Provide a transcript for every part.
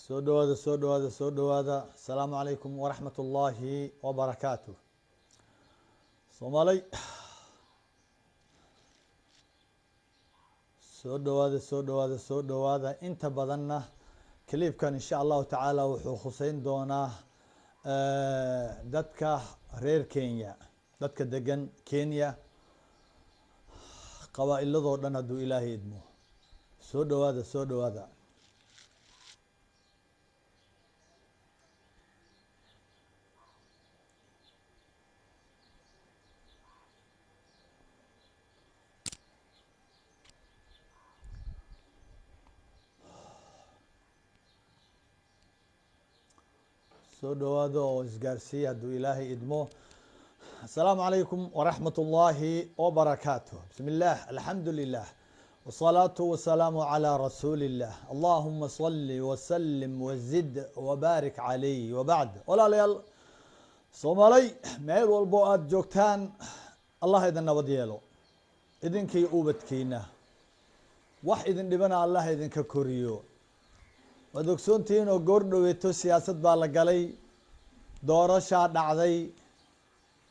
soo dhawaada soo dhawaada soo dhawaada asalaamu calaykum waraxmat ullaahi wabarakaatu. soomaalay soo dhawaada soo dhawaada soo dhawaada. inta badanna kaliibkan insha allahu tacaala wuxuu khuseyn doonaa dadka reer kenya, dadka degan kenya qabaa-iladoo dhan hadduu ilaahay idmo. soo dhawaada soo dhawaada. soo dhawaado oo isgaarsiiya hadduu ilaahay idmo. asalaamu calaykum waraxmat ullaahi wabarakaatu. bismi illaah, alxamdu lilah, wasalaatu wasalaamu calaa rasuuli illah. allahuma salli wasalim wazid wabaarik calayh wabacd. walaalayaal soomaalay, meel walbo aada joogtaan allah idin nabad yeelo, idinkii ubadkiina wax idin dhibana allah idinka koriyo. waad ogsoontihiin oo goor dhoweeto siyaasad baa la galay, doorashaa dhacday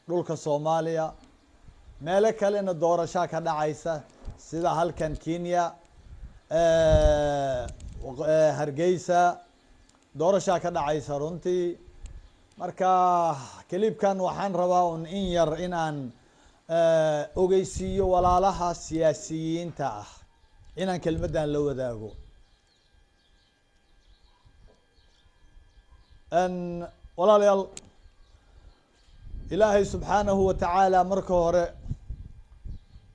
dhulka soomaaliya, meelo kalena doorashaa ka dhacaysa sida halkan kenya, hargeysa doorashaa ka dhacaysa runtii. marka kaliibkan waxaan rabaa un in yar inaan ogeysiiyo walaalaha siyaasiyiinta ah, inaan kelmaddan la wadaago. walaalayaal, ilaahay subxaanahu wa tacaala marka hore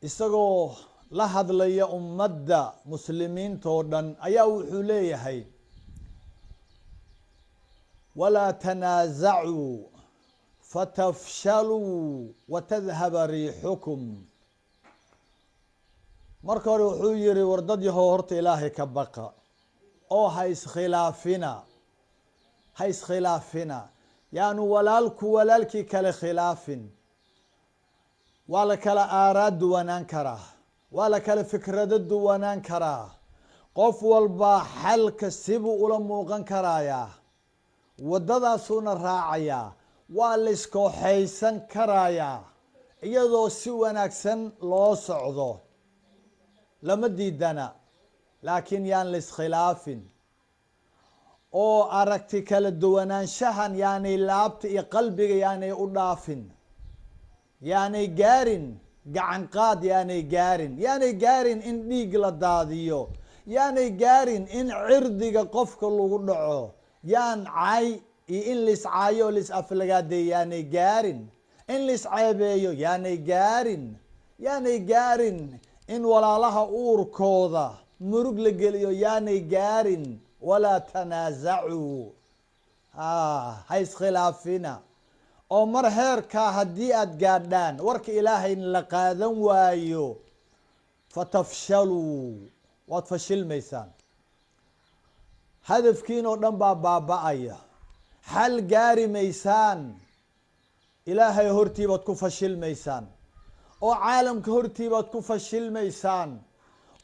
isagoo la hadlaya ummadda muslimiinta oo dhan ayaa wuxuu leeyahay walaa tanaasacuu fatafshaluu watadhaba riixukum. marka hore wuxuu yihi war dad yahow horta ilaahay ka baqa oo ha iskhilaafina, yaanu walaalku walaalkii kale khilaafin. waa la kala aaraa duwanaan karaa, waa la kala fikrado duwanaan karaa, qof walbaa xalka sibuu ula muuqan karayaa, waddadaasuuna raacayaa, waa la iskooxaysan karayaa iyadoo si wanaagsan loo socdo, lama diidana, laakiin yaan la iskhilaafin oo aragti kala duwanaanshahan yaanay laabta iyo qalbiga yaanay u dhaafin, yaanay gaarin gacan qaad, yaanay gaarin in dhiig la daadiyo, yaanay gaarin in cirdiga qofka lagu dhaco, yaan cay iyo in lais caayo lais aflagaadeeyo yaanay gaarin, in lais ceebeeyo yaanay gaarin, in walaalaha uurkooda murug la geliyo yaanay gaarin. walaa tanaasacuu, ha iskhilaafina. oo mar heerkaa haddii aada gaadhaan warka ilaahayna la qaadan waayo, fatafshaluu, waad fashilmaysaan, hadafkiin oo dhan baa baaba-aya, xal gaari maysaan, ilaahay hortii baad ku fashilmaysaan, oo caalamka hortii baad ku fashilmaysaan.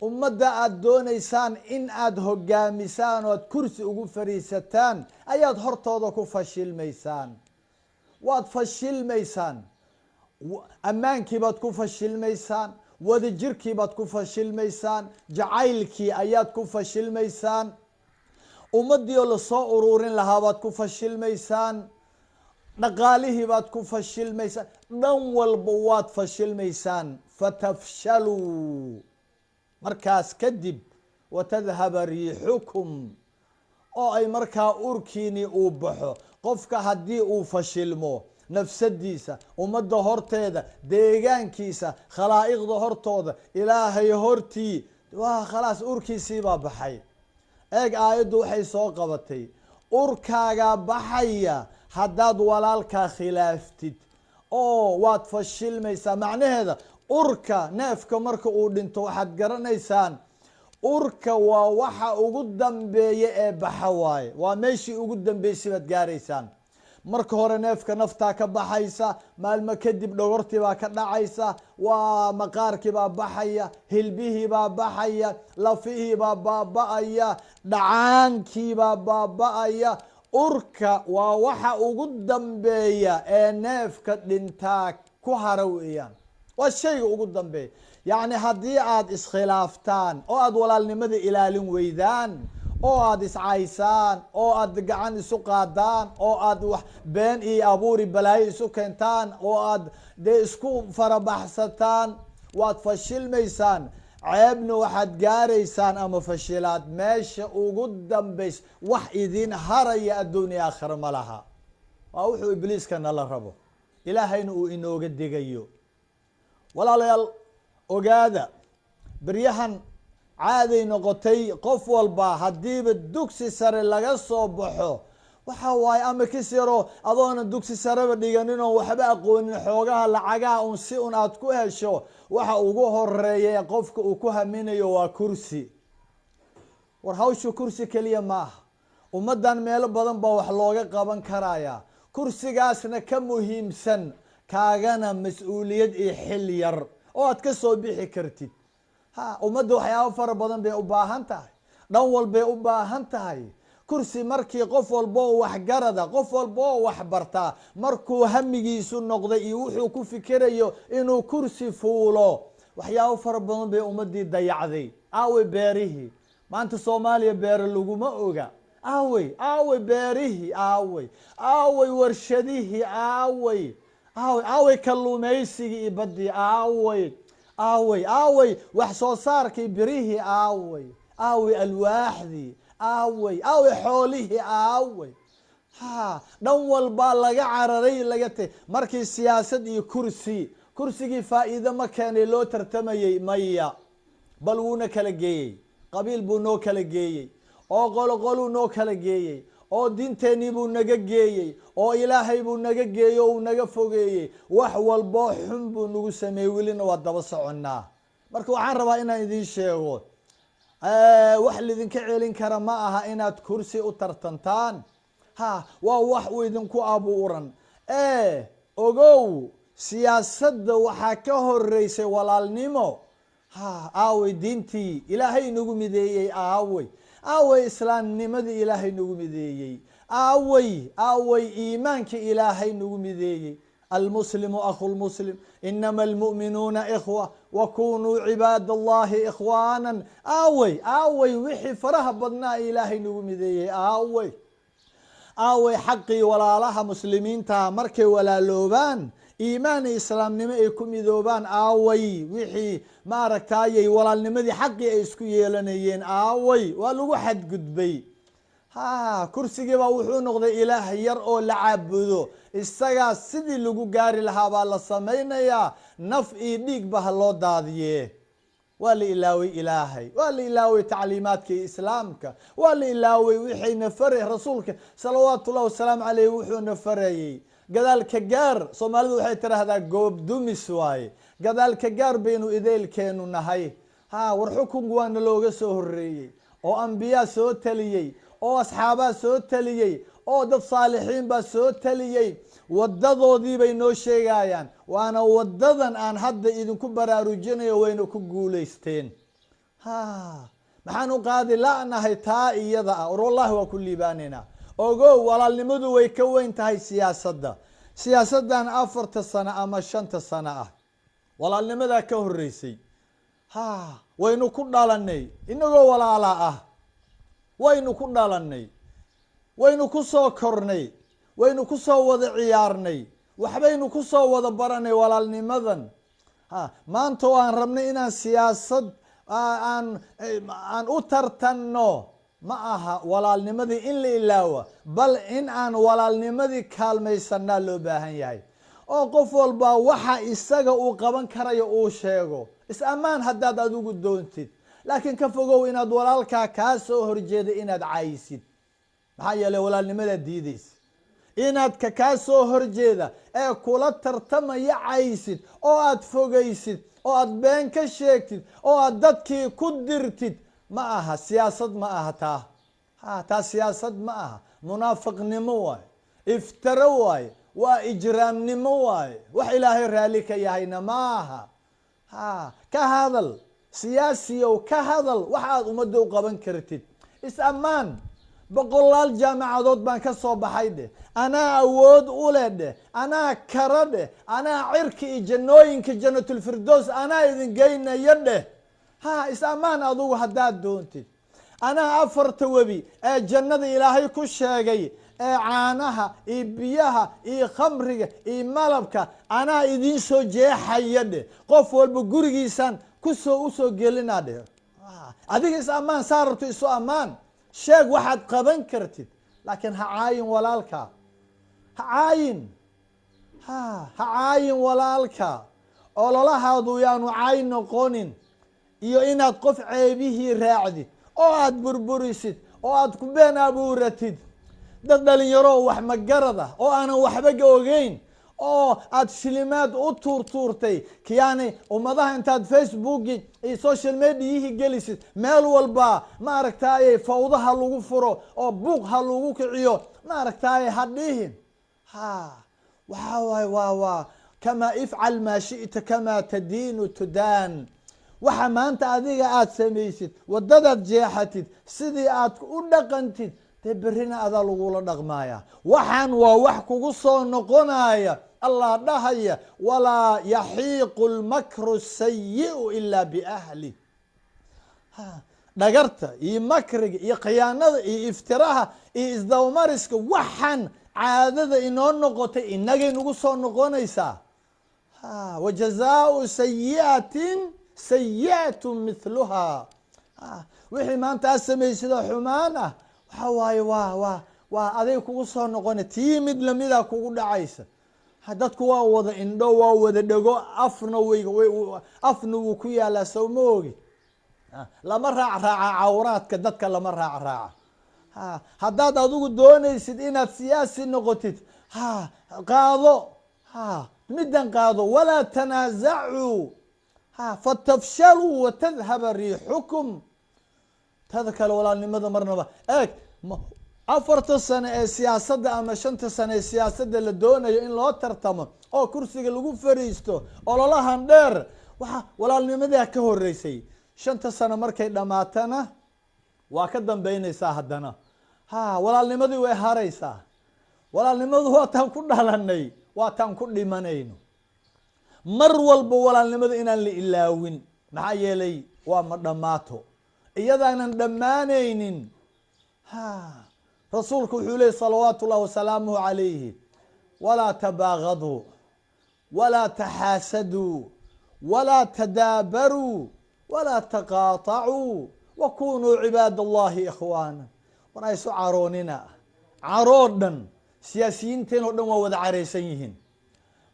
ummadda aada doonaysaan in aada hogaamisaan oo aada kursi ugu fariisataan ayaad hortooda ku fashilmaysaan, waad fashilmaysaan. ammaankii baad ku fashilmaysaan, wadajirkii baad ku fashilmaysaan, jacaylkii ayaad ku fashilmaysaan, ummaddii oo lasoo ururin lahaa baad ku fashilmaysaan, dhaqaalihii baad ku fashilmaysaan, dhan walba waad fashilmaysaan. fatafshaluu, markaas kadib watadhaba riixukum, oo ay markaa urkiini uu baxo. qofka haddii uu fashilmo nafsadiisa, ummadda horteeda, deegaankiisa, khalaa'iqda hortooda, ilaahay hortii, waa khalaas urkiisii baa baxay. eeg aayaddu waxay soo qabatay urkaagaa baxaya haddaad walaalkaa khilaaftid, oo waad fashilmaysaa. macnaheeda urka neefka marka uu dhinto waxaad garanaysaan, urka waa waxa ugu dambeeya ee baxa waaye, waa meeshii ugu dambeysay baad gaaraysaan. marka hore neefka naftaa ka baxaysa, maalmo kadib dhogortii baa ka dhacaysa, waa maqaarkii baa baxaya, hilbihii baa baxaya, lafihii baa baaba'aya, dhacaankii baa baaba'aya. urka waa waxa ugu dambeeya ee neefka dhintaa ku hara weeyaan, waa shayga ugu dambeeya. yacni haddii aad iskhilaaftaan oo aad walaalnimada ilaalin weydaan, oo aad iscaysaan, oo aad gacan isu qaadaan, oo aad wax been iyo abuuri balaayo isu keentaan, oo aad dee isku farabaxsataan, waad fashilmaysaan. ceebna waxaad gaaraysaan ama fashilaad meesha ugu dambaysa. wax idin haraya adduuniya aakhira ma laha. waa wuxuu ibliiska nala rabo, ilaahayna uu inooga digayo. walaalayaal ogaada, beryahan caaday noqotay qof walba haddiiba dugsi sare laga soo baxo, waxa waaye ama kis yaroo adoona dugsi sareba dhiganin oo waxba aqoonin, xoogaha lacagaha un si un aad ku hesho, waxa ugu horeeya qofka uu ku haminayo waa kursi. war hawshu kursi keliya maaha, ummaddan meelo badan baa wax looga qaban karaya. kursigaasna ka muhiimsan, kaagana mas-uuliyad iyo xil yar oo aad ka soo bixi kartid. ummadda waxyaabo fara badan bay u baahan tahay, dhan walbay u baahan tahay. kursi markii qof walba oo waxgarada, qof walba oo wax bartaa, markuu hamigiisu noqday iyo wuxuu ku fikirayo inuu kursi fuulo, waxyaabo fara badan bay ummadii dayacday. aawey beerihii, maanta soomaaliya beero laguma oga. aawey beerihii, aawey warshadihii, aawey kalluumaysigii iyo badii, aawey wax soo saarkii birihii, aawey alwaaxdii, aawey xoolihii, dhan walbaa laga cararay laga tay. markii siyaasad iyo kursigii faa'iido ma keenay loo tartamayey, maya, bal wuuna kala geeyey. qabiil buu noo kala geeyey, oo qoloqoluu noo kala geeyey, oo diinteennii buu naga geeyey, oo ilaahay buu naga geeyey oo uu naga fogeeyey. wax walboo xun buu nagu sameeyey, welina waa daba soconnaa. marka waxaan rabaa inaan idiin sheego, wax lidinka celin kara ma aha inaad kursi u tartantaan. waa wax uu idinku abuuran. ogow, siyaasadda waxaa ka horeysay walaalnimo. aawey diintii ilaahay nagu mideeyey, aawey islaamnimadii ilaahay nagu mideeyey, aawey iimaankii ilaahay nagu mideeyey. almuslimu akhu lmuslim, inama almu'minuuna ikhwa wakunuu cibaad allahi ikhwaana. aawey wixii faraha badnaa ilaahay nagu mideeyey, aawey xaqii walaalaha muslimiinta markay walaaloobaan, iimaan iyo islaamnimo ay ku midoobaan, aawey wixii maaragtayey walaalnimadii xaqii ay isku yeelanayeen, waa lagu xadgudbay. kursigii baa wuxuu noqday ilaah yar oo la caabudo. isagaa sidii lagu gaari lahaa baa la samaynayaa, naf iyo dhiigba ha loo daadiye. waa la ilaaway ilaahay, waa la ilaaway tacliimaadkii islaamka, waa la ilaaway wixayna faray rasuulka salawaatu ullahi wasalaamu caleyh wuxuuna farayey. gadaalka gaar, soomaalidu waxay tiraahdaa goob dumis waaye. gadaalka gaar baynu ideelkeenu nahay. war xukunku waana looga soo horeeyey, oo ambiyaa soo taliyey, oo asxaabaa soo taliyey, oo dad saalixiin baa soo taliyey. wadadoodii bay noo sheegayaan, waana wadadan aan hadda idinku baraarujinayo, wayna ku guulaysteen. maxaan u qaadi la'nahay taa iyada ah? war wallahi waa ku liibaanaynaa. ogow, walaalnimadu way ka weyn tahay siyaasadda. siyaasaddan 4 sano ama 5 sano ah, walaalnimadaa ka horeysay. waynu ku dhalanay inagoo walaala ah, waynu ku dhalanay, waynu ku soo kornay, waynu ku soo wada ciyaarnay, waxbaynu ku soo wada baranay walaalnimadan. maanta oo aan rabnay inaan siyaasad aan u tartanno, ma aha walaalnimadii in la ilaawa, bal in aan walaalnimadii kaalmaysanaa loo baahan yahay. oo qof walba waxa isaga uu qaban karayo uu sheego. is-ammaan haddaad adigu doontid, laakiin ka fogow inaad walaalkaa kaa soo horjeeda inaad caysid. maxaa yeeley walaalnimadaa diideysa inaad kaa soo horjeeda ee kula tartamaya caysid, oo aad fogaysid, oo aad been ka sheegtid, oo aad dadkii ku dirtid. ma aha siyaasad, ma aha taa siyaasad ma aha, munaafiqnimo waay. iftaro waaye, waa ijraamnimo waaye, wax ilaahay raalli ka yahayna maaha. ka hadal siyaasiyow, ka hadal wax aad ummadda u qaban kartid. is-ammaan. boqolaal jaamacadood baan ka soo baxay dheh, anaa awood u leh dheh, anaa kara dheh, anaa cirka iyo jannooyinka jannatulfirdows anaa idin geynaya dheh. is-ammaan adugu haddaad doontid. anaa afarta webi ee jannada ilaahay ku sheegay ee caanaha iyo biyaha iyo khamriga iyo malabka anaa idiin soo jeexaya dheh, qof walba gurigiisaan usoo gelinaa dheh. adiga is-ammaan saa rabto isu ammaan, sheeg waxaad qaban kartid, laakiin ha caayin walaalka, ha caayin, ha caayin walaalka. ololahaadu yaanu cayn noqonin iyo inaad qof ceebihii raacdid oo aad burburisid oo aad ku been abuuratid. dad dhalinyaro wax magarada oo aanan waxba ogeyn oo aad shilimaad u tuurtuurtay, yani ummadaha intaad facebooki iyo social mediahi gelisid, meel walba ma aragtaaye fawdaha lagu furo oo buuq ha lagu kiciyo, ma aragtaaye ha dhihin. waxa waay waa kamaa ifcal maa shi'ta kamaa tadiinu tudaan. waxa maanta adiga aad samaysid, wadadaad jeexatid, sidii aad u dhaqantid, dee berrina adaa lagula dhaqmaaya. waxaan waa wax kugu soo noqonaya. allah dhahaya walaa yaxiiqu lmakru sayi'u ilaa biahli. dhagarta iyo makriga iyo khiyaanada iyo iftiraha iyo isdabamariska, waxaan caadada inoo noqotay inagay nagu soo noqonaysaa. wajazaau sayi'atin sayi'atu mithluha. wixii maanta aad samaysidoo xumaan ah, waxa waaye waa aday kugu soo noqona, tii mid lamida kugu dhacaysa. dadku waa wada indho, waa wada dhego, afna wuu ku yaalaa, sow ma ogi. lama raacraaca cawraadka dadka, lama raacraaca. haddaad adigu doonaysid inaad siyaasi noqotid, qaado, middan qaado. walaa tanaazacuu fatafshaluu watadhaba riixukum. tada kale walaalnimada marnaba eeg, 4 sano ee siyaasadda ama 5 sano ee siyaasadda la doonayo in loo tartamo oo kursiga lagu fariisto, ololahan dheer, waxa walaalnimadaa ka horeysay. 5 sano markay dhamaatana waa ka dambeynaysaa haddana. walaalnimadii way haraysaa. walaalnimadu waa taan ku dhalanay, waa taan ku dhimanayno. mar walba walaalnimada inaan la ilaawin, maxaa yeelay waa ma dhammaato, iyadaanan dhammaanaynin. rasuulku wuxuu leeyay salawaatu ullahi wasalaamuhu calayhi, walaa tabaagaduu walaa taxaasaduu walaa tadaabaruu walaa taqaatacuu wakunuu cibaad allahi ikhwaana. war ha isu caroonina. caroo dhan, siyaasiyiinteen oo dhan waa wada caraysan yihiin.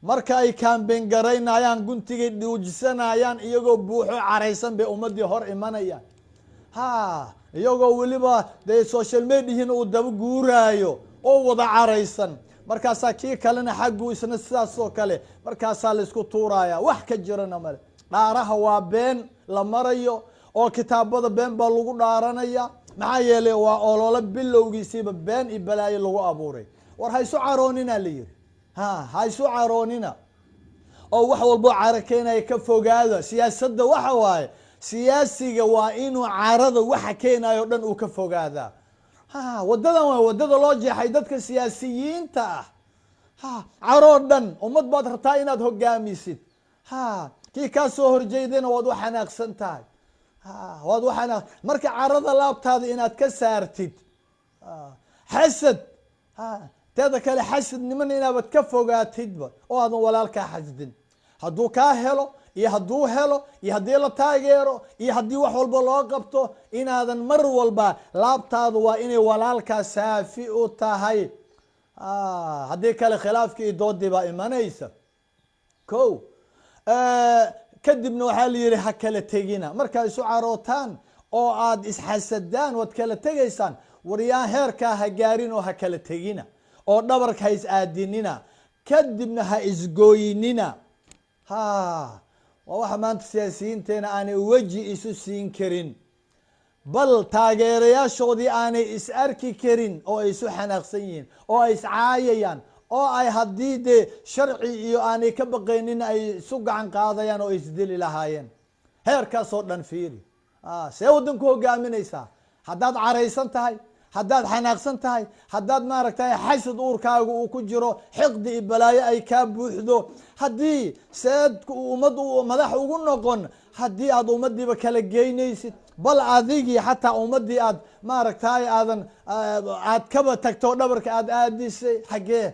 marka ay kaambeyn garaynayaan, guntigay dhuujisanayaan, iyagoo buuxo caraysan bay ummadii hor imanayaan. iyagoo weliba dee social mediahina uu daba guuraayo oo wada caraysan. markaasaa kii kalena xaggu isna sidaas oo kale, markaasaa laisku tuuraya. wax ka jirana male. dhaaraha waa been la marayo oo kitaabada been baa lagu dhaaranaya, maxaa yeelay waa ololo bilowgiisiiba been iyo balaayo lagu abuuray. war ha isu caroonina la yihi, ha isu caroonina oo wax walbo caro keenaya ka fogaada. siyaasadda waxa waaye, siyaasiga waa inuu carada waxa keenayo o dhan uu ka fogaadaa. wadadan waa wadada loo jeexay dadka siyaasiyiinta ah. caroo dhan ummad baad rabtaa inaad hogaamisid, kii kaa soo horjeedana waad u xanaaqsan tahay. waad u xanaaq marka carada laabtaada inaad ka saartid. xasad, teeda kale xasadnimana inaabad ka fogaatidba oo aadan walaalkaa xasdin. hadduu kaa helo iyo hadduu helo iyo haddii la taageero iyo haddii wax walba loo qabto, inaadan mar walba laabtaadu waa inay walaalkaa saafi u tahay. haddii kale khilaafkii iyo doodii baa imanaysa. ko kadibna waxaa la yihi ha kala tegina. markaad isu carootaan oo aad isxasadaan waad kala tegaysaan. waryaan heerkaa ha gaarin oo ha kala tegina, oo dhabarka ha is aadinina, kadibna ha isgooyinina. waa waxa maanta siyaasiyiinteena aanay weji isu siin karin. bal taageerayaashoodii aanay is arki karin oo ay isu xanaaqsan yihiin oo ay iscaayayaan oo ay haddii dee sharci iyo aanay ka baqaynin ay isu gacan qaadayaan oo isdili lahaayeen. heerkaasoo dhan fiiri. see waddanku hogaaminaysaa haddaad caraysan tahay, haddaad xanaaqsan tahay, haddaad maaragtay xasad uurkaaga uu ku jiro, xiqdi iyo balaayo ay kaa buuxdo, haddii seed ummad madax ugu noqon haddii aad ummaddiiba kala geynaysid, bal adigii xataa ummaddii aad maaragtay aad kaba tagto dhabarka aad aadisay xaggee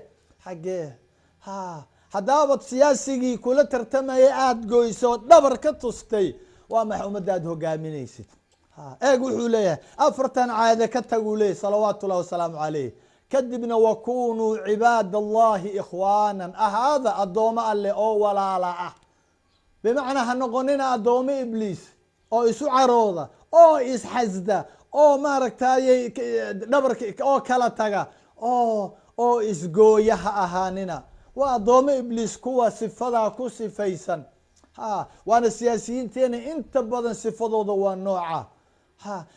haddaabad siyaasigii kula tartamaya aada goyso dhabar ka tustay, waa maxay ummadda aad hogaaminaysid. eeg wuxuu leeyahay afartan caade ka taguu leeyahy salawaatu ullahi wasalaamu calayh. kadibna wakunuu cibaad allahi ikhwaanan, ahaada addoomo alleh oo walaala ah. bimacnaa ha noqonina addoomo ibliis oo isu carooda oo isxasda oo maaragtay dhabarka oo kala taga oo isgooya ha ahaanina. waa addoomo ibliis kuwa sifadaa ku sifaysan. waana siyaasiyiinteena inta badan sifadooda waa nooca.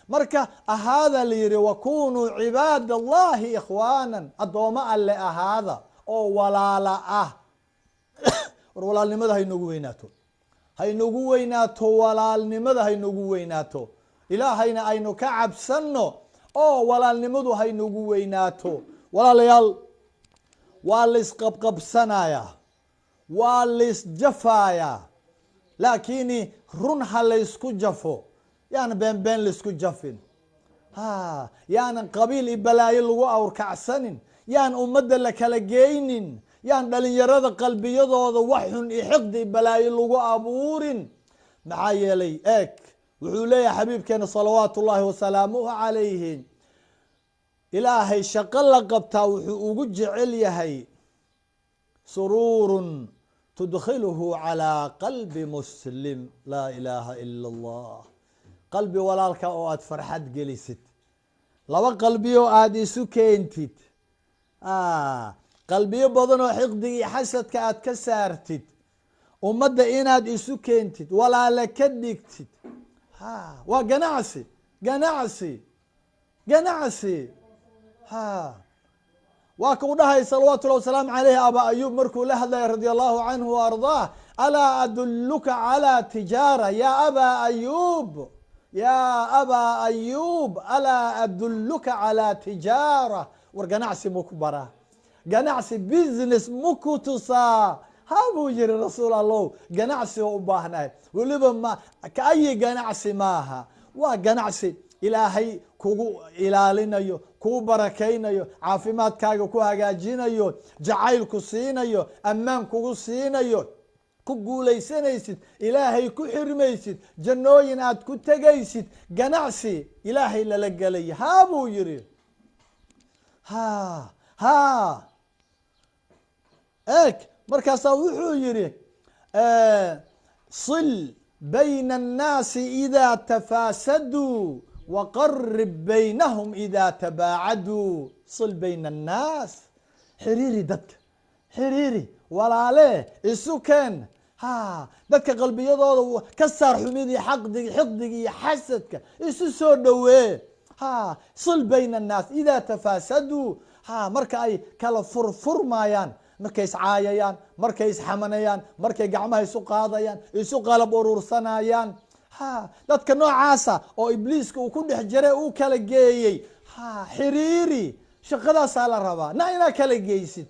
marka ahaada la yihi wakunuu cibaad allahi ikhwaanan, addoomo alle ahaada oo walaala ah. war walaalnimada haynogu weynaato, haynogu weynaato, walaalnimada haynogu weynaato. ilaahayna aynu ka cabsanno oo walaalnimadu haynogu weynaato. walaalayaal, waa laisqabqabsanayaa, waa laisjafayaa, laakini run ha laysku jafo, yaana been laysku jafin. yaanan qabiil iyo balaayo lagu awrkacsanin, yaan ummadda la kala geynin, yaan dhalinyarada qalbiyadooda wax xun iyo xiqdi iyo balaayo lagu abuurin. maxaa yeelay eeg wuxuu leeyahay xabiibkeena salawaatu ullaahi wasalaamuhu calayhi, ilaahay shaqo la qabtaa wuxuu ugu jecel yahay suruurun tudkhiluhu calaa qalbi muslim. laa ilaaha ila allah. qalbi walaalka oo aada farxad gelisid, laba qalbiyo aada isu keentid, qalbiyo badan oo xiqdiga iyo xasadka aad ka saartid, ummadda inaad isu keentid, walaala ka dhigtid. waa ganacsi. waa kuu dhahay salawaatu llahi wasalaamu calayhi abaa ayuub markuu la hadlaya radia allahu canhu wa ardaah, alaa adulluka calaa tijaara yaa abaa ayuub alaa adulluka calaa tijaara. war ganacsi muku baraa, ganacsi business muku tusaa. buu yiri rasuul allow, ganacsi oo u baahnahay weliba kaayi ganacsi maaha, waa ganacsi ilaahay kugu ilaalinayo, kugu barakaynayo, caafimaadkaaga ku hagaajinayo, jacayl ku siinayo, ammaan kugu siinayo, ku guulaysanaysid, ilaahay ku xirmaysid, jannooyin aad ku tegaysid. ganacsi ilaahay lala gelaya. buu yiri eeg markaasaa wuxuu yihi sil bayna annaasi idaa tafaasaduu waqarib baynahum idaa tabaacaduu. sil bayna annaas, xiriiri dadka, xiriiri walaale isu keen. dadka qalbiyadooda ka saar xumidii xiqdiga iyo xasadka, isu soo dhowee. sil bayna annaas idaa tafaasaduu, marka ay kala furfurmayaan, markay iscaayayaan, markay isxamanayaan, markay gacmaha isu qaadayaan, isu qalab urursanayaan. dadka noocaasa oo ibliiska uu ku dhex jira uu kala geeyey, xiriiri. shaqadaasaa la rabaa, na inaad kala geysid,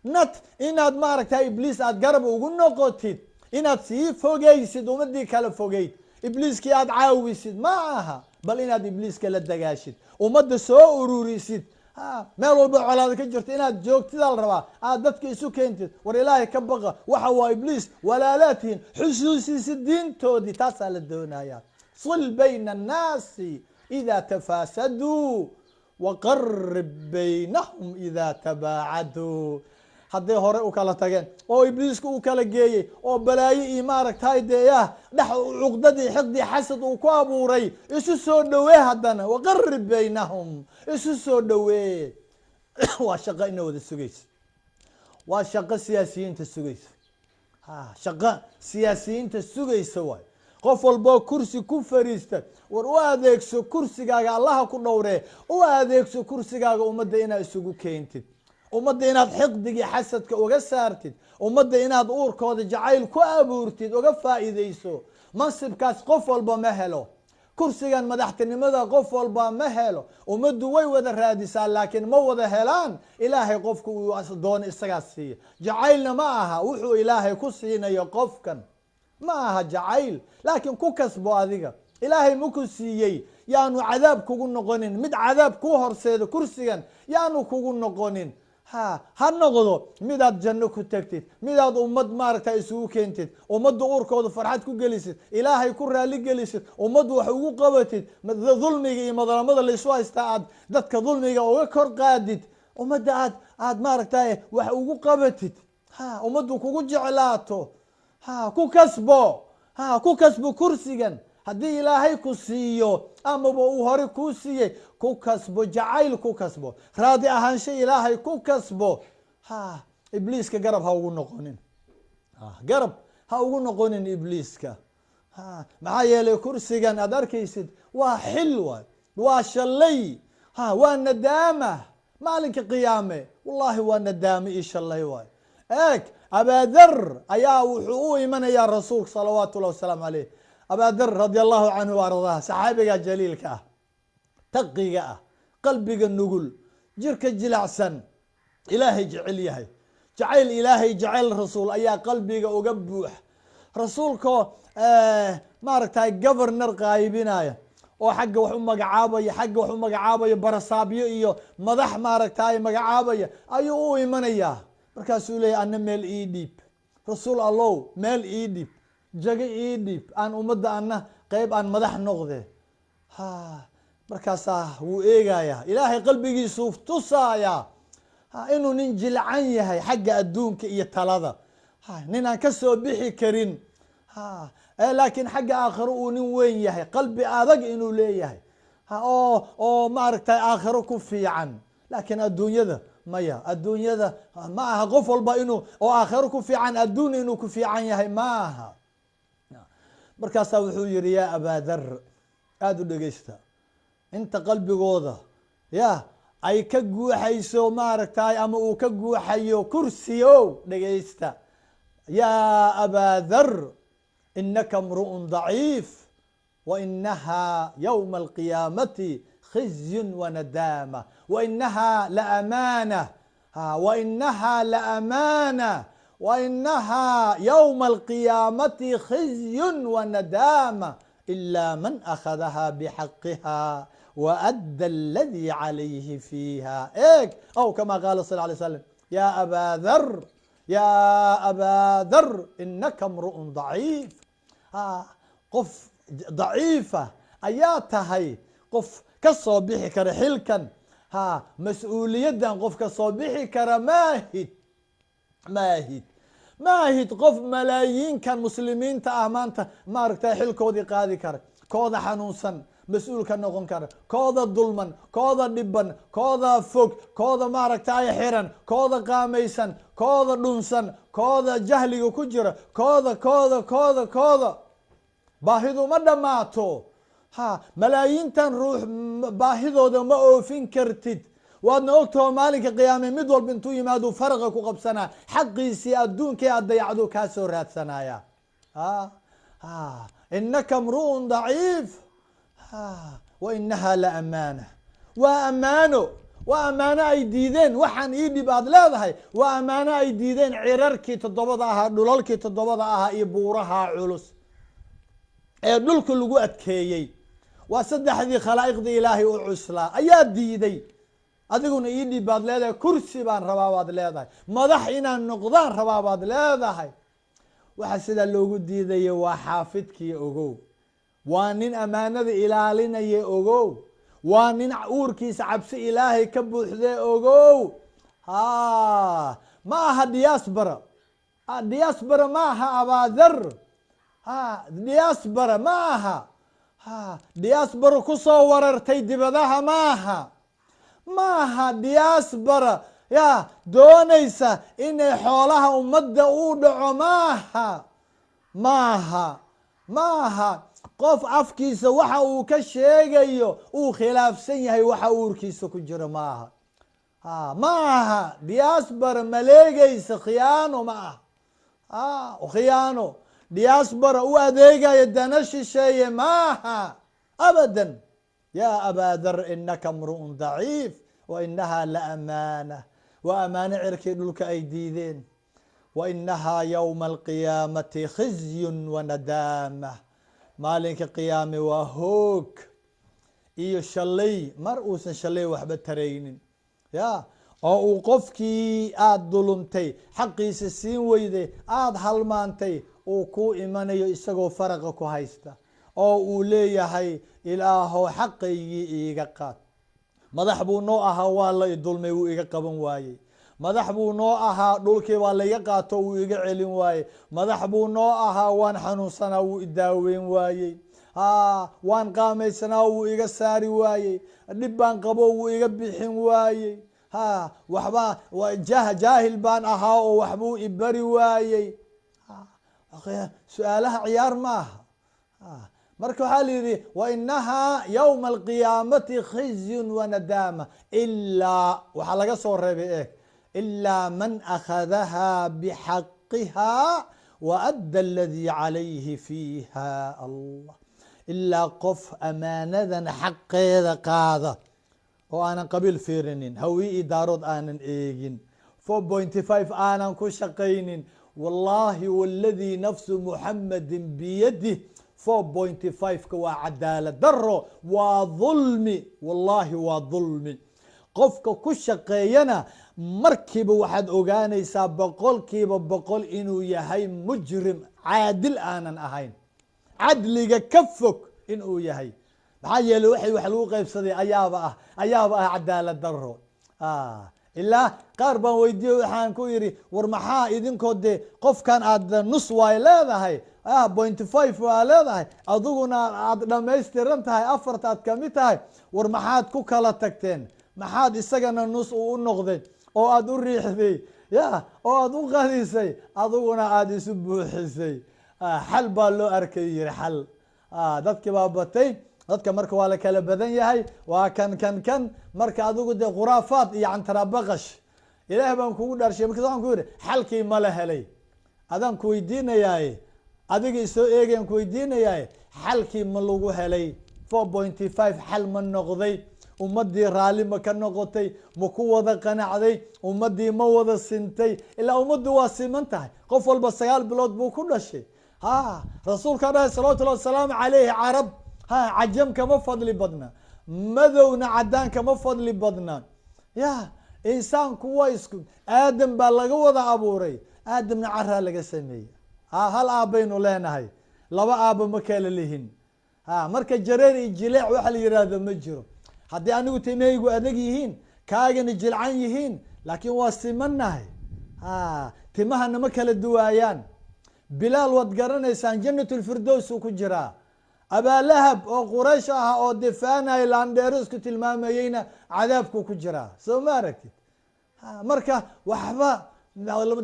nat inaad maaragtay ibliis aad garab ugu noqotid, inaad sii fogeysid ummadii kala fogeyd, ibliiskii aad caawisid ma aha, bal inaad ibliiska la dagaashid, ummadda soo ururisid. meel walba colaada ka jirto inaad joogtidaa la rabaa, aad dadka isu keentid. war ilaahay ka baqa, waxa waa ibliis, walaalaatihiin, xusuusisid diintoodii, taasaa la doonayaa. sil bayna annaasi idaa tafaasaduu waqarib baynahum idaa tabaacaduu. hadday hore u kala tageen oo ibliiska uu kala geeyey oo balaayo iyo maaragtay dee dhex cuqdadii xiqdii xasad uu ku abuuray, isu soo dhowee haddana waqarib baynahum, isu soo dhowee. waa shaqo ina wada sugaysa, waa shaqo siyaasiyiinta sugaysa. shaqo siyaasiyiinta sugaysa waay. qof walboo kursi ku fariista war u adeegso kursigaaga allaha ku dhowree u adeegso kursigaaga ummadda inaad isugu keentid ummadda inaad xiqdigii xasadka uga saartid ummadda inaad uurkooda jacayl ku abuurtid uga faa'iidayso mansibkaas qof walba ma helo kursigan madaxtinimada qof walba ma helo ummaddu way wada raadisaa laakiin ma wada helaan ilaahay qofku uu doono isagaa siiya jacaylna ma aha wuxuu ilaahay ku siinayo qofkan ma aha jacayl laakiin ku kasbo adiga ilaahay maku siiyey yaanu cadaab kugu noqonin mid cadaab kuu horseedo kursigan yaanu kugu noqonin ha noqdo midaad janno ku tagtid midaad ummad maaragta isugu keentid ummadda uurkooda farxad ku gelisid ilaahay ku raali gelisid ummaddu wax ugu qabatid dulmiga iyo madlamada laysu haystaa aad dadka dulmiga uga kor qaadid ummadda aad maaragta wax ugu qabatid ummaddu kugu jeclaato ku kasbo kursigan haddii ilaahay ku siiyo amaba uu hore kuu siiyey ku kasbo jacayl ku kasbo raadi ahaansho ilaahay ku kasbo ibliiska garab ha ugu noqonin garab ha ugu noqonin ibliiska maxaa yeelay kursigan aad arkaysid waa xil waay waa shalay waa nadaama maalinka qiyaame wallahi waa nadaame iyo shalay waay eeg abaadar ayaa wuxuu u imanayaa rasuulka salawaatu ullahi wasalaamu caleyh abaadar radi allahu canhu ardaah saxaabiga jaliilka ah taqiga ah qalbiga nugul jirka jilacsan ilaahay jecel yahay jacayl ilaahay jecel rasuul ayaa qalbiga uga buux rasuulkoo maaragtay governor qaybinaya oo xagga wax u magacaabaya xagga wax u magacaabaya barasaabyo iyo madax maaragtay magacaabaya ayuu u imanayaa markaasuu leeyahy ana meel ii dhiib rasuul allow meel ii dhiib jago ii dhiib aan ummadda ana qeyb aan madax noqde markaasaa wuu eegayaa ilaahay qalbigiisuu tusayaa inuu nin jilcan yahay xagga adduunka iyo talada nin aan ka soo bixi karin laakiin xagga aakhiro uu nin weyn yahay qalbi adag inuu leeyahay oo maaragtay aakhiro ku fiican laakiin adduunyada maya adduunyada ma aha qof walba inuu oo aakhiro ku fiican adduun inuu ku fiican yahay ma aha markaasaa wuxuu yihi yaa abaadar aada u dhegeysta inta qalbigooda ay ka guuxayso maaragtay ama uu ka guuxayo kursiyo dhegeysta yaa abaadar inaka mru'un daciif wainaha yowma alqiyaamati khizyun wanadaama wainaha laamaana wainaha laamaana wainaha yowma alqiyaamati khizyun wanadaama ila man akhadaha bixaqiha وأدى الذي عليه فيها أو كما قال صلى الله عليه وسلم يا أبا ذر إنك امرؤ ضعيف قف ضعيفة أياتهي قف كصبيح كرحلكا مسؤولية قف كصبيح ماهد قف ملايين كان مسلمين تأمانته ماركتا حلكودي قادي كر كودا حنوسا mas-uul ka noqon kara kooda dulman kooda dhiban kooda fog kooda maaragtay xiran kooda qaamaysan kooda dhunsan kooda jahliga ku jira kooda baahidu ma dhammaato malaayiintan ruux baahidooda ma oofin kartid waadna ogtaho maalinka qiyaame mid walba intuu yimaado faraqa ku qabsanaa xaqiisii adduunkii aad dayacdo kaa soo raadsanaya inaka mru'un daciif wainaha laamaana waa ammaano ay diideen waxaan ii dhib aad leedahay waa ammaano ay diideen cirarkii toddobada ahaa dhulalkii toddobada ahaa iyo buuraha culus ee dhulka lagu adkeeyey waa saddexdii khalaa'iqdii ilaahay u cuslaa ayaa diiday adiguna ii dhib baad leedahay kursi baan rabaa baad leedahay madax inaan noqdaan rabaa baad leedahay waxa sidaa loogu diidaya waa xaafidkii ogow waa nin ammaanada ilaalinaya ogow waa nin uurkiisa cabsi ilaahay ka buuxdee ogow ma aha diaspora ma aha abaadar diaspora ma aha diaspora kusoo warartay dibadaha ma aha diaspora doonaysa inay xoolaha ummadda u dhaco ma aha maaha qof afkiisa waxa uu ka sheegayo uu khilaafsan yahay waxa uurkiisa ku jiro maaha. ma aha diaspora maleegaysa khiyaano ma aha. khiyaano diaspora u adeegaya dana shisheeye maaha abadan. ya abaa dar inaka mru'un daciif wa inaha la amaana. waa amaano cirkii dhulka ay diideen. wa inahaa yowma alqiyaamati khizyun wa nadaama. maalinka qiyaame waa hoog iyo shalay mar uusan shalay waxba taraynin. ya oo uu qofkii aada dulumtay xaqiisa siin weyday aada halmaantay uu kuu imanayo isagoo faraqa ku haysta oo uu leeyahay ilaahow xaqaygii iiga qaad. madax buu noo ahaa waa la idulmay wuu iga qaban waayey. madax buu noo ahaa dhulkii waa laiga qaato wuu iga celin waayey. madax buu noo ahaa waan xanuunsanaa wuu idaaweyn waayey. waan qaamaysanaa wuu iga saari waayey. dhib baan qabo wuu iga bixin waayey. waxba jaahil baan ahaa oo waxbuu ibari waayey. su-aalaha ciyaar ma aha. marka waxaa la yihi wainahaa yowma alqiyaamati khizyun wanadaama ilaa waxaa laga soo reebay ilaa man akhadaha bixaqiha waadda aladii calayhi fiiha allah. ilaa qof amaanadan xaqeeda qaada oo aanan qabiil fiirinin hawii idaarood aanan eegin 4.5 aanan ku shaqaynin. wallahi waladii nafsu muxamadin biyadih 4.5ka waa cadaalad daro waa dulmi. wallahi waa dulmi. qofka ku shaqeeyana markiiba waxaad ogaanaysaa 100% inuu yahay mujrim caadil aanan ahayn. cadliga ka fog inuu yahay. maxaa yeeley wax lagu qaybsaday ayaaba ah cadaalad daro. ilaa qaar baan weydiiyey waxaan ku yidhi war maxaa idinkoo dee qofkan aad nus waay leedahay 0.5 waa leedahay adiguna aad dhamaystiran tahay 4 aad kamid tahay war maxaad ku kala tagteen? maxaad isagana nus u noqday oo aad u riixday oo aad u qadisay adiguna aad isu buuxisay? xal baa loo arkay yiri xal. dadkii baa batay. dadka marka waa la kala badan yahay waa kan marka adigu dee khuraafaad iyo cantarabaqash ilaah baan kugu dhaarshay. markaas waxaan ku yidhi xalkii ma la helay? adaan ku weydiinayaaye adiga isoo eegayan ku weydiinayaaye xalkii ma lagu helay? 4.5 xal ma noqday? ummadii raalli ma ka noqotay? ma ku wada qanacday? ummadii ma wada sintay? ilaa ummaddu waa siman tahay. qof walba 9 bilood buu ku dhashay. rasuulka dhahay salawatullahi wasalaamu calayhi carab cajam kama fadli badna madowna cadaan kama fadli badna. insaanku waa isku aadam baa laga wada abuuray. aadamna caraa laga sameeyey. hal aabbaynu leenahay 2 aabba ma kala lihin. marka jareer iyo jileec waxa la yihahdo ma jiro. haddii anigu timahaygu adag yihiin kaagana jilcan yihiin laakiin waa simanahay. timahana ma kala duwaayaan. bilaal waad garanaysaan janatulfirdows uu ku jiraa. abaalahab oo quraysh ah oo difaanay landheero isku tilmaamayeyna cadaabku ku jiraa. soo ma aragtid? marka waxba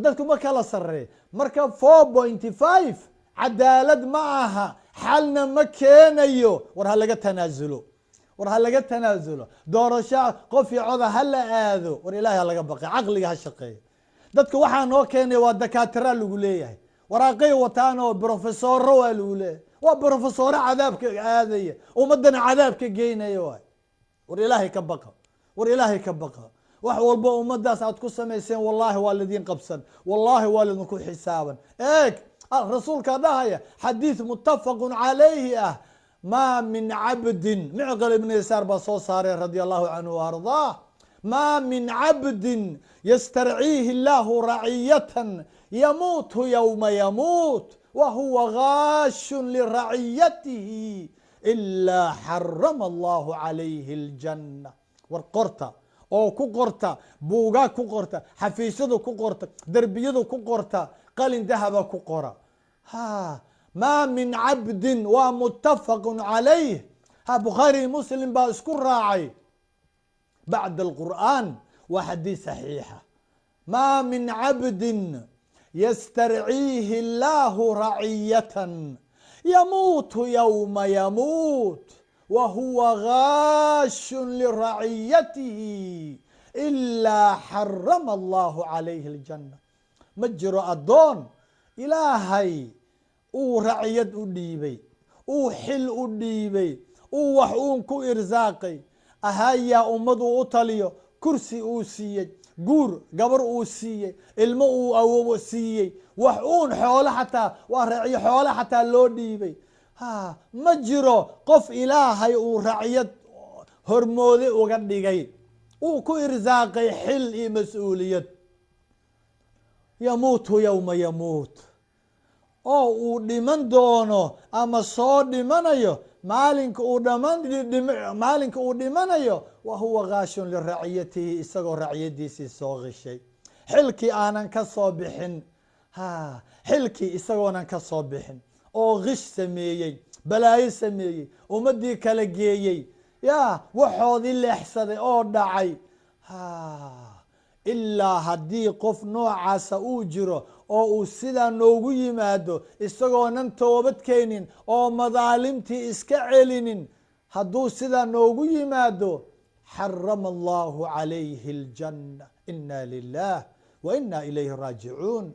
dadku ma kala sarey. marka 4.5 cadaalad ma aha xalna ma keenayo. war ha laga tanaasulo. war ha laga tanaasulo. doorasho qof iyo coda ha la aado. war ilaahay ha laga baqay caqliga ha shaqeeyo. dadka waxaa noo keenay waa dakaatira lagu leeyahay. waraaqay wataan oo profesoro waa lagu leeyahay. waa brofesore cadaabka aadaya ummadana cadaabka geynaya waay. war ilaahay ka baqa. war ilaahay ka baqa. wax walba ummadaas aad ku samayseen wallahi waa lidin qabsan. wallahi waa lidinku xisaaban. eeg rasuulka dhahaya xadiis muttafaqun calayhi ma min cabdin micqal ibn yasaar baa soo saaray radi allahu canhu waardaah ma min cabdin yastarciihi illahu raciyatan yamuutu yowma yamuut وهو غاش لرعيته إلا حرم الله عليه الجنة. warqorta oo ku qorta buugaa ku qorta xafiisyadu ku qorta derbiyadu ku qorta qalin dahaba ku qora. ma min cabdin waa muttafaq calayh. bukhaari muslim baa isku raacay bacd alqur'aan waa xadiis saxiixa. ma min cabdin yastarciihi illaahu raciyatan يموت يوم يموت وهو غاش لرعيته إلا حرم الله عليه الجنة. ma jiro addoon ilaahay uu raciyad u dhiibay, uu xil u dhiibay, uu wax uun ku irsaaqay, ahayaa ummad uu u taliyo, kursi uu siiyey, guur gabar uu siiyey, ilmo uu awobo siiyey, wax uun xoolo xataa waa raciyo xoolo xataa loo dhiibay. ma jiro qof ilaahay uu raciyad hormoode uga dhigay, uu ku irsaaqay xil iyo mas-uuliyad. yamuutu yowma yamuut, oo uu dhiman doono ama soo dhimanayo maalinka uu dhimanayo wa huwa gaashun liraciyatihi, isagoo raciyadiisii soo qishay, xilkii aanan ka soo bixin, xilkii isagoonan ka soo bixin oo qish sameeyey, balaayo sameeyey, ummadii kala geeyey, waxoodii leexsaday oo dhacay. ilaa haddii qof noocaasa uu jiro oo uu sidaa noogu yimaado isagoonan toobad keenin oo madaalimtii iska celinin, hadduu sidaa noogu yimaado xarama allahu calayhi aljanna. ina lilah wa ina ilayhi raajicuun.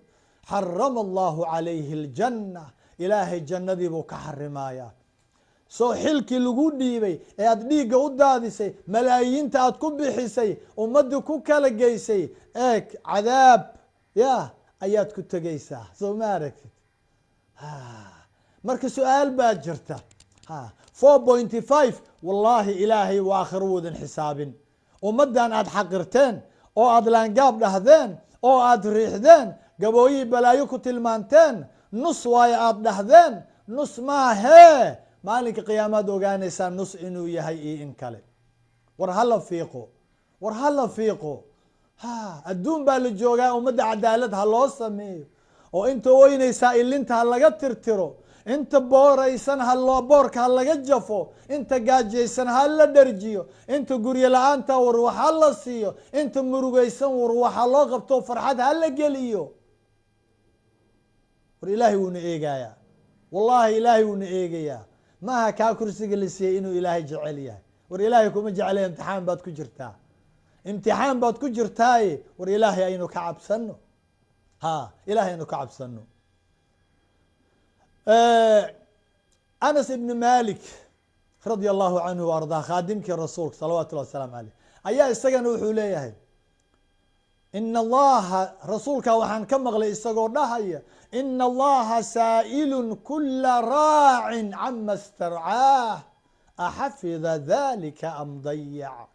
xarama allahu calayhi aljanna, ilaahay jannadii buu ka xarimayaa. soo xilkii lagu dhiibay ee aada dhiigga u daadisay, malaayiinta aada ku bixisay, ummaddii ku kala geysay, eeg cadaab ayaad ku tegaysaa, soo ma aragtid. marka su-aal baa jirta. 4.5 wallaahi ilaahay waa aakhiro woodan xisaabin. ummaddan aada xaqirteen oo aada laangaab dhahdeen oo aada riixdeen, gabooyihii balaayo ku tilmaanteen, nus waayo aada dhahdeen, nus maahee maalinka qiyaamaad ogaanaysaa nus inuu yahay iyo in kale. war hala fiiqo, war hala fiiqo. adduun baa la joogaa, ummadda cadaalad ha loo sameeyo, oo inta oynaysaa ilinta ha laga tirtiro, inta booraysan boorka ha laga jafo, inta gaajaysan ha la dharjiyo, inta guryo la-aanta war wax ha la siiyo, inta murugaysan war waxa loo qabto farxad ha la geliyo. war ilaahay wuuna eegayaa, wallaahi ilaahay wuuna eegayaa. maaha kaa kursiga la siiyey inuu ilaahay jecel yahay. war ilaahay kuma jeclay, imtixaan baad ku jirtaa, imtixaan baad ku jirtaaye war ilaahay aynu ka cabsano. ilaahay aynu ka cabsano. anas ibni malik radia allahu canhu wa ardaa, khaadimkii rasuulka salawaatu llahi wasalaamu caleyh, ayaa isagana wuxuu leeyahay ina allaha, rasuulka waxaan ka maqlay isagoo dhahaya, ina allaha saa'ilun kula raacin cama starcaah axafida dalika am dayac.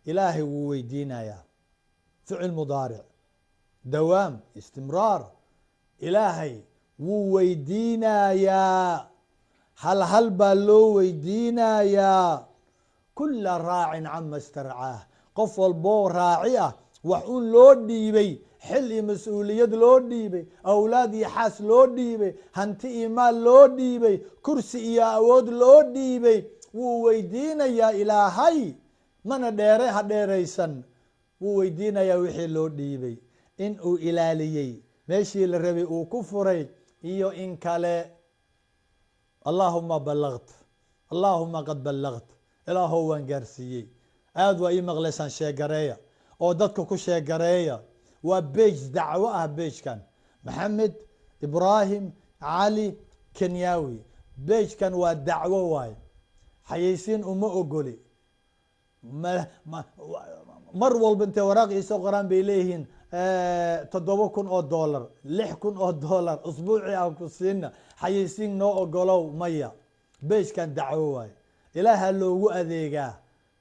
ilaahay wuu weydiinayaa, ficil mudaaric, dawaam, istimraar. ilaahay wuu weydiinayaa, hal hal baa loo weydiinayaa. kula raacin cama starcaah, qof walboo raaci ah wax un loo dhiibay, xil iyo mas-uuliyad loo dhiibay, awlaad iyo xaas loo dhiibay, hanti iyo maal loo dhiibay, kursi iyo awood loo dhiibay, wuu weydiinayaa ilaahay. mana ha dheeraysan, wuu weydiinayaa wixii loo dhiibay, in uu ilaaliyey, meeshii la rabay uu ku furay iyo in kale. allaahuma ballagt, allaahuma qad ballagt, ilaahow waan gaarsiiyey. aada waa ii maqlaysaan, sheegareeya oo dadka ku sheegareeya. waa beej dacwo ah, beejkan maxamed ibraahim cali kenyaawi, beejkan waa dacwo waaye, xayeysiin uma ogoli. mar walba intay waraaq iisoo qoraan bay leeyihiin 7,000 oo dollar, 6,000 oo dollar usbuucii aan ku siina, xayeysiin noo ogolow. maya, beejkan dacwo waaye, ilaaha loogu adeegaa,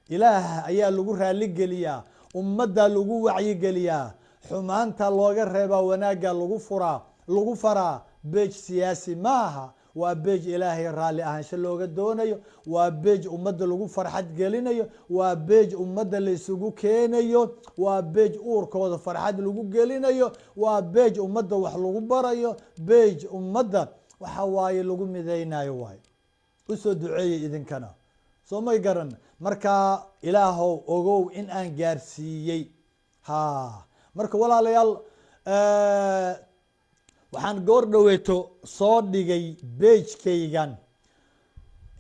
ilaah ayaa lagu raaligeliyaa, ummadda lagu wacyigeliyaa, xumaanta looga reebaa, wanaagga lagu faraa. beej siyaasi maaha, waa beej ilaahay raalli ahaansho looga doonayo, waa beej ummadda lagu farxad gelinayo, waa beej ummadda la isugu keenayo, waa beej uurkooda farxad lagu gelinayo, waa beej ummadda wax lagu barayo, beej ummadda waxa waaye lagu midaynayo waaye. usoo duceeyey idinkana, soo may garan. marka ilaahow ogow in aan gaarsiiyey. marka walaalayaal, waxaan goor dhaweeto soo dhigay beejkaygan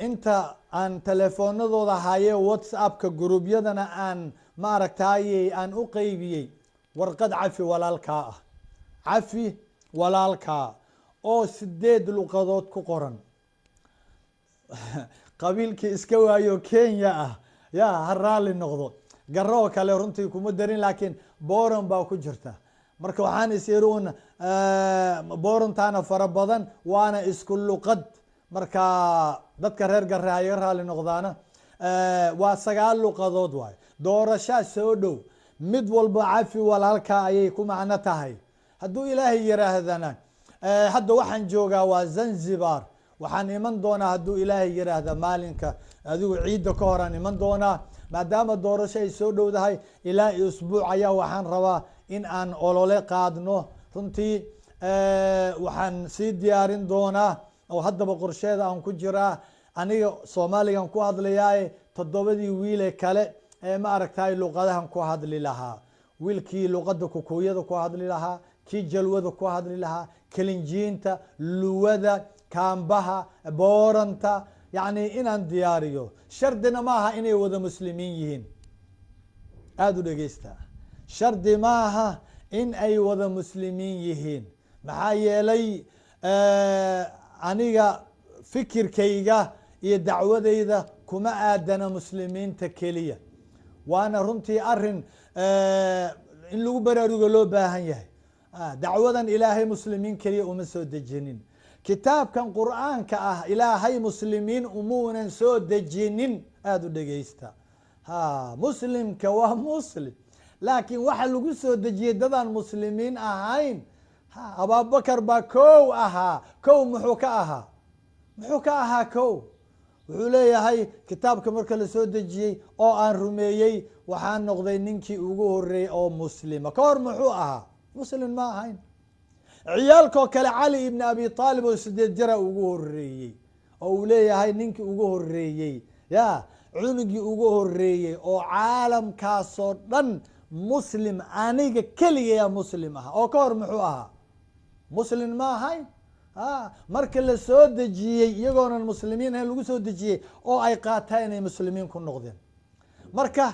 inta aan telefoonadooda haye whatsappka guruubyadana aan maaragtaaye aan u qeybiyey warqad cafi walaalkaa ah, cafi walaalkaa oo 8 luqadood ku qoran. qabiilkii iska waayo Kenya ah yaa ha raali noqdo, garoo kale runtii kuma darin, laakiin booran baa ku jirta. marka waxaan isiruun boorantaana fara badan waana isku luqad, marka dadka reer Garre ay raali noqdaana waa 9 luqadood waay. doorashaa soo dhow, mid walba cafi walaalka ayay ku macno tahay. hadduu ilaahay yiraahdana hadda waxaan joogaa waa Zanzibar, waxaan iman doonaa hadduu ilaahay yiraahda maalinka adigu ciidda ka horaan iman doonaa, maadaama doorasho ay soo dhowdahay ilaa usbuuc ayaa waxaan rabaa in aan olole qaadno. runtii waxaan sii diyaarin doonaa oo haddaba qorsheeda aan ku jiraa, aniga Soomaaligan ku hadlayaaye 7 wiile kale ee ma aragtay luqadahan ku hadli lahaa. wiilkii luqada Kukuyada ku hadli lahaa, kii Jalwada ku hadli lahaa, Kalinjiinta, Luwada, Kaambaha, Booranta, yani inaan diyaariyo. shardina maaha inay wada muslimiin yihiin, aada u dhegeysta, shardi maaha in ay wada muslimiin yihiin. maxaa yeelay aniga fikirkayga iyo dacwadayda kuma aadana muslimiinta keliya, waana runtii arin in lagu baraarugo loo baahan yahay. dacwadan ilaahay muslimiin keliya uma soo dejinin, kitaabkan qur'aanka ah ilaahay muslimiin umuunan soo dejinin. aada u dhegeysta, muslimka waa muslim, laakiin waxa lagu soo dejiyey dadaan muslimiin ahayn. Abubakar baa kow ahaa, kow muxuu ka ahaa kow wuxuu leeyahay kitaabka marka la soo dejiyey oo aan rumeeyey waxaan noqday ninkii ugu horeeyey oo muslima. ka hor muxuu ahaa? muslim ma ahayn. ciyaalkoo kale cali ibn abi aalib oo 8 jira ugu horeeyey oo uu leeyahay ninkii ugu horeeyey, ya cunugii ugu horeeyey oo caalamkaasoo dhan muslim, aniga keligaya muslim aha. oo ka hor muxuu ahaa? muslim ma ahayn. marka la soo dejiyey iyagoonan muslimiin ahayn lagu soo dejiyey oo ay qaataan inay muslimiin ku noqdeen. marka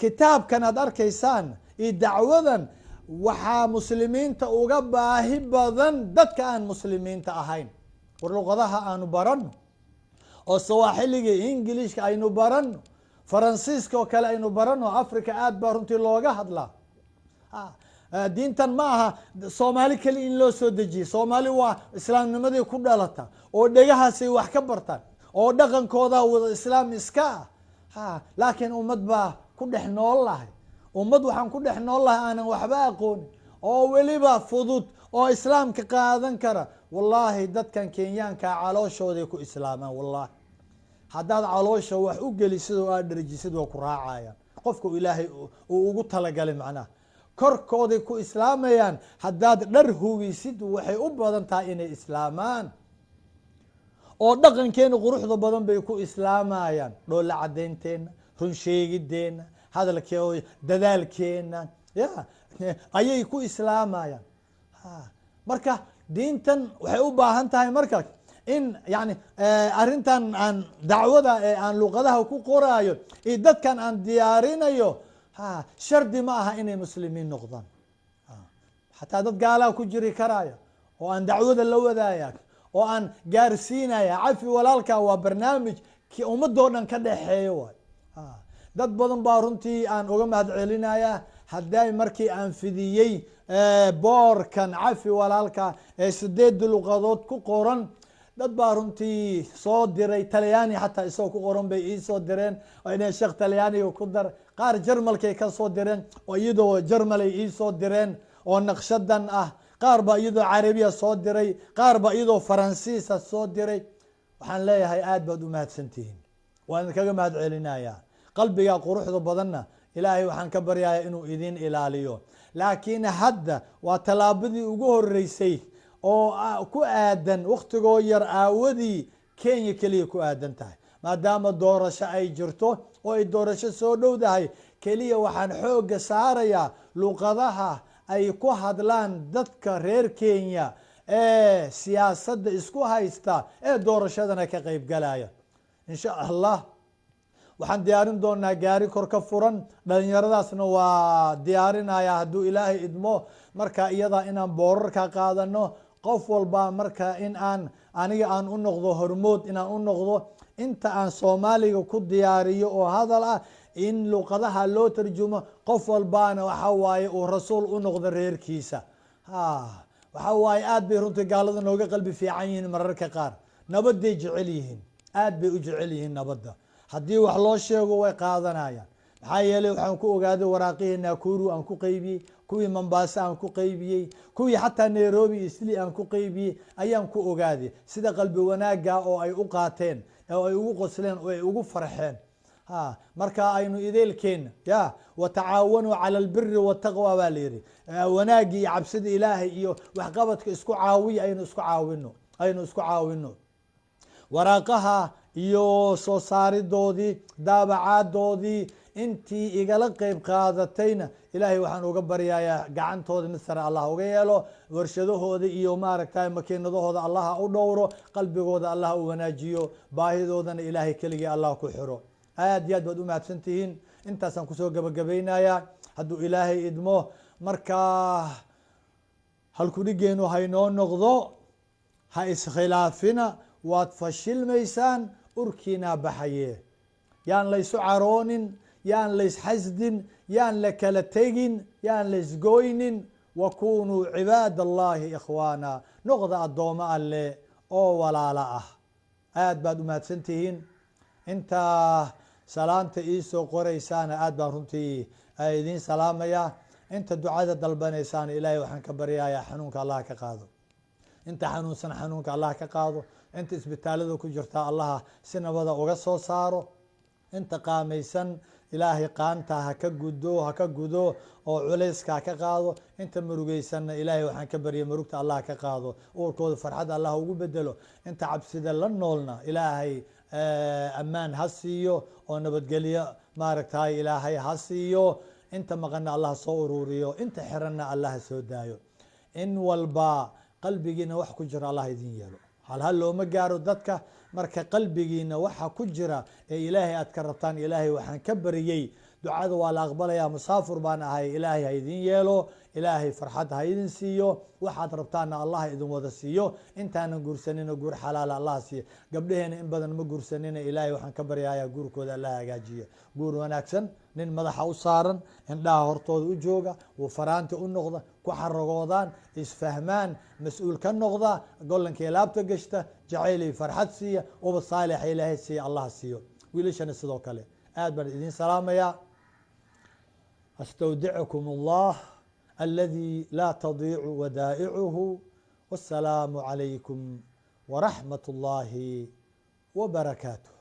kitaabkan aad arkaysaan iyo dacwadan waxaa muslimiinta uga baahi badan dadka aan muslimiinta ahayn. war luqadaha aanu barano, oo Sawaaxiliga, Ingiliishka aynu barano, Faransiiska oo kale aynu barano. Africa aad baa runtii looga hadlaa. diintan ma aha Soomaali kali in loo soo dejiyey. Soomaali waa islaamnimadii ku dhalata oo dhegahaasay wax ka bartaan oo dhaqankooda wada islaam iska ah. laakiin ummad baa ku dhex nool lahay, ummad waxaan ku dhex nool lahay aanan waxba aqoonin oo weliba fudud oo islaamka qaadan kara. wallaahi dadkan Kenyaanka calooshooday ku islaamaan. wallaahi haddaad caloosha wax u gelisid oo aad dharjisid waa ku raacayaan. qofku ilaahay uu ugu talagalay macnaha korkooday ku islaamayaan. haddaad dhar huwisid waxay u badan tahay inay islaamaan, oo dhaqankeena quruxda badan bay ku islaamayaan. dhoolla cadeynteena, run sheegideena, hadalkee dadaalkeena ya ayay ku islaamayaan. marka diintan waxay u baahan tahay marka in yani arrintan aan dacwada ee aan luqadaha ku qoraayo iyo dadkan aan diyaarinayo shardi ma aha inay muslimiin noqdaan. xataa dad gaalaa ku jiri karaya oo aan dacwada la wadaaya oo aan gaarsiinaya. cafi walaalka waa barnaamij ki ummadoo dhan ka dhaxeeyo waay. dad badan baa runtii aan uga mahad celinaya hadday markii aan fidiyey boorkan cafi walaalka ee 8 luqadood ku qoran. dad baa runtii soo diray talyaani, xataa isagoo ku qoran bay ii soo direen oo inay sheekh talyaaniga ku dar. qaar jarmalkay ka soo direen oo iyadoo jarmalay ii soo direen oo naqshadan ah. qaar baa iyadoo carabiya soo diray, qaar baa iyadoo faransiisa soo diray. waxaan leeyahay aad baad u mahadsantihiin, waan kaga mahad celinayaa. qalbiga quruxda badanna ilaahay waxaan ka baryayaa inuu idin ilaaliyo. laakiin hadda waa talaabadii ugu horeysay oo ku aadan waqtigoo yar aawadii Kenya kaliya ku aadan tahay, maadaama doorasho ay jirto oo ay doorasho soo dhowdahay. keliya waxaan xooga saarayaa luqadaha ay ku hadlaan dadka reer Kenya siyaasadda isku haysta ee doorashadana ka qeyb galaya. insha allah waxaan diyaarin doonaa gaari kor ka furan, dhalinyaradaasna waa diyaarinaya hadduu ilaahay idmo. marka iyadaa inaan boorarka qaadano, qof walba marka in aan aniga aan u noqdo hormood, inaan u noqdo inta aan soomaaliga ku diyaariyo oo hadal ah, in luqadaha loo tarjumo, qof walbaana waxa waaye uu rasuul u noqdo reerkiisa. waxa waaye aad bay runtii gaalada nooga qalbi fiican yihiin mararka qaar, nabaday jecel yihiin, aad bay u jecel yihiin nabadda. haddii wax loo sheego way qaadanayaan. maxaa yeeley waxaan ku ogaaday waraaqihii Nakuru aan ku qeybiyey, kuwii Mombasa aan ku qeybiyey, kuwii xataa Nairobi isli aan ku qeybiyey ayaan ku ogaaday sida qalbi wanaaga oo ay u qaateen, oo ay ugu qosleen, oo ay ugu farxeen. marka aynu ideelkeena ya watacaawanuu cala albiri wataqwa baa layidhi, wanaagii iyo cabsida ilaahay iyo waxqabadka isku caawiya, aynu isku caawino. waraaqaha iyo soo saaridoodii, daabacaaddoodii, intii igala qeyb qaadatayna ilaahay waxaan uga baryayaa gacantooda mid sare allah uga yeelo, warshadahooda iyo maaragtay makiinadahooda allah u dhowro, qalbigooda allah u wanaajiyo, baahidoodana ilaahay keligii allah ku xiro. aad iyo aad baad u mahadsantihiin. intaasaan kusoo gabagabaynayaa hadduu ilaahay idmo. marka halkudhigeenu haynoo noqdo, ha iskhilaafina, waad fashilmaysaan, urkiinaa baxaye. yaan laysu caroonin, yaan laysxasdin, yaan la kala tegin, yaan laysgoynin. wakunuu cibaad allahi ikhwaana, noqda addooma alle oo walaala ah. aad baad u mahadsantihiin. inta salaanta iisoo qoraysaana aad baan runtii idiin salaamaya. inta ducada dalbanaysaana ilaahay waxaan ka baryayaa xanuunka allah ka qaado, inta xanuunsan xanuunka allah ka qaado, inta isbitaalada ku jirta allaha si nabada uga soo saaro, inta qaamaysan ilaahay qaanta ha ka gudo oo culayska ha ka qaado, inta murugaysanna ilaahay waxaan ka baryay murugta allah ka qaado, uurkooda farxad allah ugu bedelo, inta cabsida la noolna ilaahay ammaan ha siiyo oo nabadgelyo maaragtay ilaahay ha siiyo, inta maqana allah soo ururiyo, inta xiranna allah soo daayo. in walba qalbigiina wax ku jira allah idin yeelo. hal looma gaaro dadka, marka qalbigiina waxa ku jira ee ilaahay aad ka rabtaan, ilaahay waxaan ka bariyey ducada waa la aqbalayaa. musaafir baan ahay, ilaahay ha idin yeelo, ilaahay farxad ha idin siiyo, waxaad rabtaana allah idin wada siiyo. intaanan guursanina guur xalaala allah siiyo. gabdhaheena in badan ma guursanina, ilaahay waxaan ka baryayaa guurkooda allah hagaajiyo, guur wanaagsan, nin madaxa u saaran, indhaha hortooda u jooga, uu faraanta u noqda, ku xaragoodaan, isfahmaan, mas-uul ka noqda, gollankii laabta gashta, jacaylay farxad siiya, ubad saalixa ilaahay siiya allah siiyo. wiilashana sidoo kale aad baan idin salaamayaa. astawdicukum allah aladi laa tadiicu wadaa'icuhu. wassalaamu calaykum waraxmat اllahi wbarakaatuh.